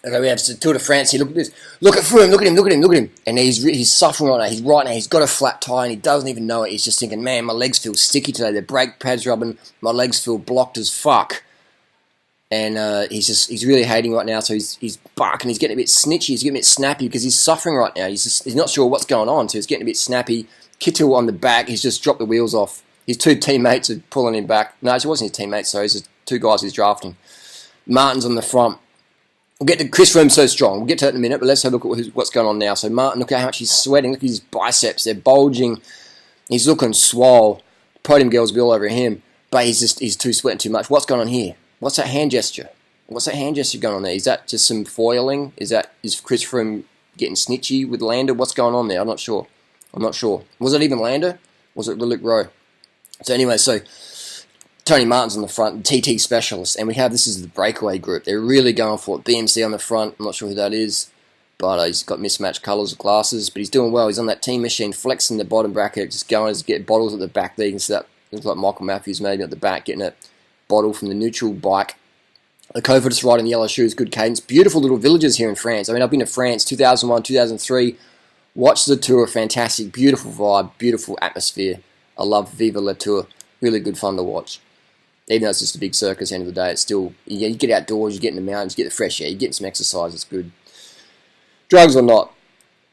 Okay, we have the Tour de France here. Look at this. Look at Froome. Look at him. Look at him. Look at him. And he's suffering right now. He's right now. He's got a flat tire and he doesn't even know it. He's just thinking, man, my legs feel sticky today. The brake pads rubbing. My legs feel blocked as fuck. And he's really hating right now. So he's barking. He's getting a bit snitchy. He's getting a bit snappy because he's suffering right now. He's not sure what's going on. So he's getting a bit snappy. Kittel on the back. He's just dropped the wheels off. His two teammates are pulling him back. No, it wasn't his teammates. So it's just two guys he's drafting. Martin's on the front. We'll get to Chris Froome so strong. We'll get to it in a minute, but let's have a look at what's going on now. So Martin, look at how much he's sweating. Look at his biceps. They're bulging. He's looking swole. Podium girls will be all over him, but he's too sweating too much. What's going on here? What's that hand gesture? What's that hand gesture going on there? Is that just some foiling? Is Chris Froome getting snitchy with Lander? What's going on there? I'm not sure. Was it even Lander? Was it Luke Rowe? So anyway, so Tony Martin's on the front, TT specialist, and this is the breakaway group. They're really going for it. BMC on the front, I'm not sure who that is, but he's got mismatched colours of glasses, but he's doing well. He's on that team machine, flexing the bottom bracket, just going to get bottles at the back there. You can see that, looks like Michael Matthews maybe at the back, getting a bottle from the neutral bike. The Cover just riding yellow shoes, good cadence. Beautiful little villages here in France. I mean, I've been to France 2001, 2003, watched the tour, fantastic, beautiful vibe, beautiful atmosphere. I love Viva la Tour, really good fun to watch. Even though it's just a big circus at the end of the day, it's still, you get outdoors, you get in the mountains, you get the fresh air, you get some exercise, it's good. Drugs or not,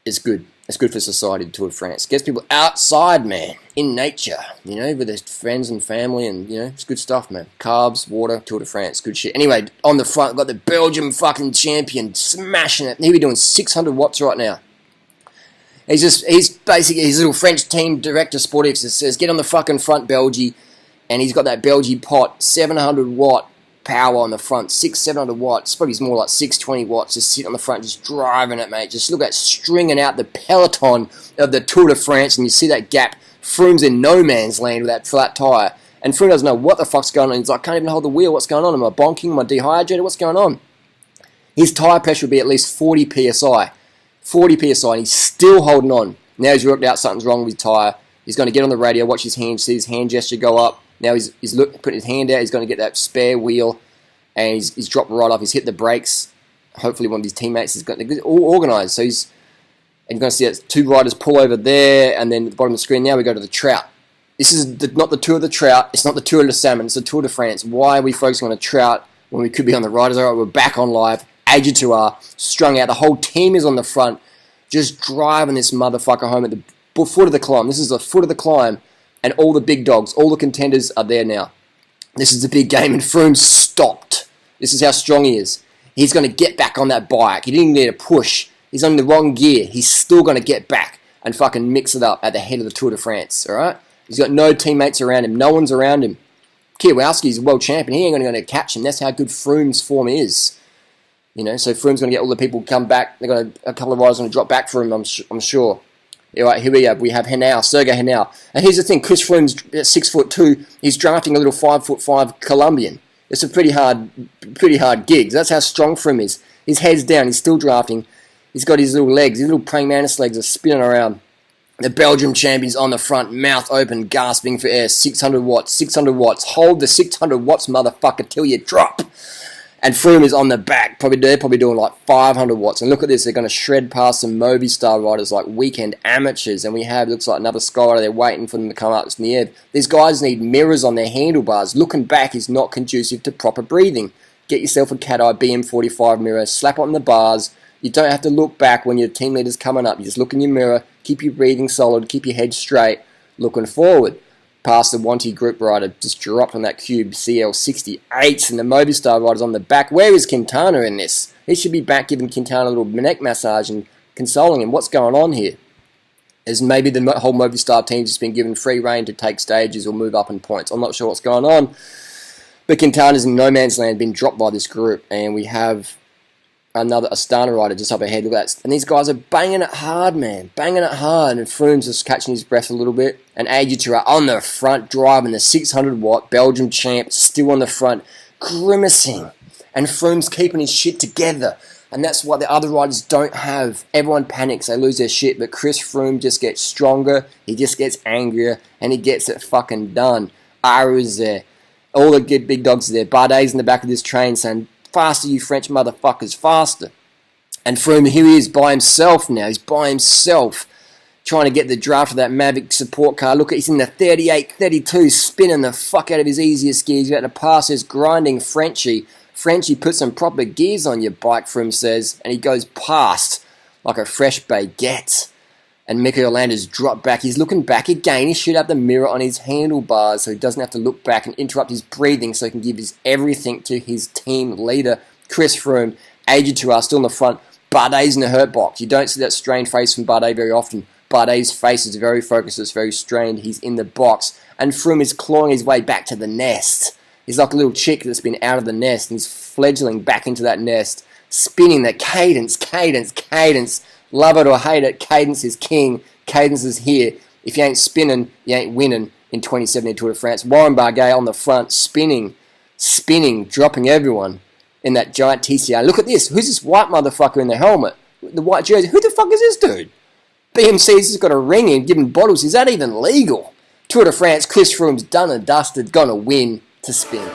it's good. It's good for society, the Tour de France. Gets people outside, man, in nature, with their friends and family, and, it's good stuff, man. Carbs, water, Tour de France, good shit. Anyway, on the front, got the Belgium fucking champion, smashing it. He'll be doing 600 watts right now. He's basically, his little French team director, sportif, says, get on the fucking front, Belgie. And he's got that Belgie pot, 700 watt power on the front, 700 watts, probably more like 620 watts, just sitting on the front, just driving it, mate. Just look at stringing out the peloton of the Tour de France, and you see that gap. Froome's in no man's land with that flat tyre, and Froome doesn't know what the fuck's going on. He's like, I can't even hold the wheel, what's going on? Am I bonking? Am I dehydrated? What's going on? His tyre pressure would be at least 40 psi. 40 psi, and he's still holding on. Now he's worked out something's wrong with his tyre. He's going to get on the radio, watch his hand, see his hand gesture go up. Now he's putting his hand out. He's going to get that spare wheel, and he's dropped right off. He's hit the brakes. Hopefully one of his teammates has got it all organised. So and you're going to see that two riders pull over there, and then at the bottom of the screen now we go to the trout. This is not the Tour of the Trout. It's not the Tour of the Salmon. It's the Tour de France. Why are we focusing on a trout when we could be on the riders? All right, we're back on live. Agitua strung out. The whole team is on the front, just driving this motherfucker home at the foot of the climb. This is the foot of the climb. And all the big dogs, all the contenders are there now. This is the big game, and Froome stopped. This is how strong he is. He's going to get back on that bike. He didn't need a push. He's on the wrong gear. He's still going to get back and fucking mix it up at the head of the Tour de France, all right? He's got no teammates around him. No one's around him. Kwiatkowski's a world champion. He ain't going to catch him. That's how good Froome's form is. So Froome's going to get all the people come back. A couple of riders going to drop back for him, I'm sure. All right, here we have Henao, Sergei Henao. And here's the thing, Chris Froome's 6'2", he's drafting a little 5'5" Colombian. It's a pretty hard gig. That's how strong Froome is. His head's down, he's still drafting. He's got his little legs, his little praying mantis legs are spinning around. The Belgium champion's on the front, mouth open, gasping for air, 600 watts, 600 watts. Hold the 600 watts, motherfucker, till you drop. And Froome is on the back. They're probably doing like 500 watts. And look at this. They're going to shred past some Movistar riders like weekend amateurs. And we have, looks like another Sky rider. They're waiting for them to come up in the air. These guys need mirrors on their handlebars. Looking back is not conducive to proper breathing. Get yourself a cat-eye BM45 mirror. Slap on the bars. You don't have to look back when your team leader's coming up. You just look in your mirror. Keep your breathing solid. Keep your head straight. Looking forward. Past the Wanty group rider, just dropped on that cube, CL68, and the Movistar rider's on the back. Where is Quintana in this? He should be back giving Quintana a little neck massage and consoling him. What's going on here? As maybe the whole Movistar team's just been given free rein to take stages or move up in points. I'm not sure what's going on. But Quintana's in no man's land, been dropped by this group, and we have another Astana rider just up ahead. Look at that. And these guys are banging it hard, man. Banging it hard. And Froome's just catching his breath a little bit. And Agitura on the front, driving the 600 watt Belgium champ, still on the front, grimacing. And Froome's keeping his shit together. And that's what the other riders don't have. Everyone panics, they lose their shit. But Chris Froome just gets stronger. He just gets angrier. And he gets it fucking done. Aru's there. All the good big dogs are there. Bardet's in the back of this train saying, faster, you French motherfuckers, faster. And Froome, here he is by himself now. He's by himself trying to get the draft of that Mavic support car. Look, he's in the 38-32, spinning the fuck out of his easiest gears. He's about to pass his grinding Frenchie. Frenchie, put some proper gears on your bike, Froome says, and he goes past like a fresh baguette. And Mikel Landa's dropped back. He's looking back again. He should have the mirror on his handlebars so he doesn't have to look back and interrupt his breathing so he can give his everything to his team leader, Chris Froome. Aged to us, still in the front. Bardet's in the hurt box. You don't see that strained face from Bardet very often. Bardet's face is very focused, it's very strained. He's in the box. And Froome is clawing his way back to the nest. He's like a little chick that's been out of the nest and he's fledgling back into that nest, spinning the cadence, cadence, cadence. Love it or hate it, cadence is king. Cadence is here. If you ain't spinning, you ain't winning in 2017 Tour de France. Warren Barguil on the front, spinning, dropping everyone in that giant TCR. Look at this. Who's this white motherfucker in the helmet? The white jersey. Who the fuck is this dude? BMC's just got a ring in, giving bottles. Is that even legal? Tour de France, Chris Froome's done and dusted, gonna win to spin.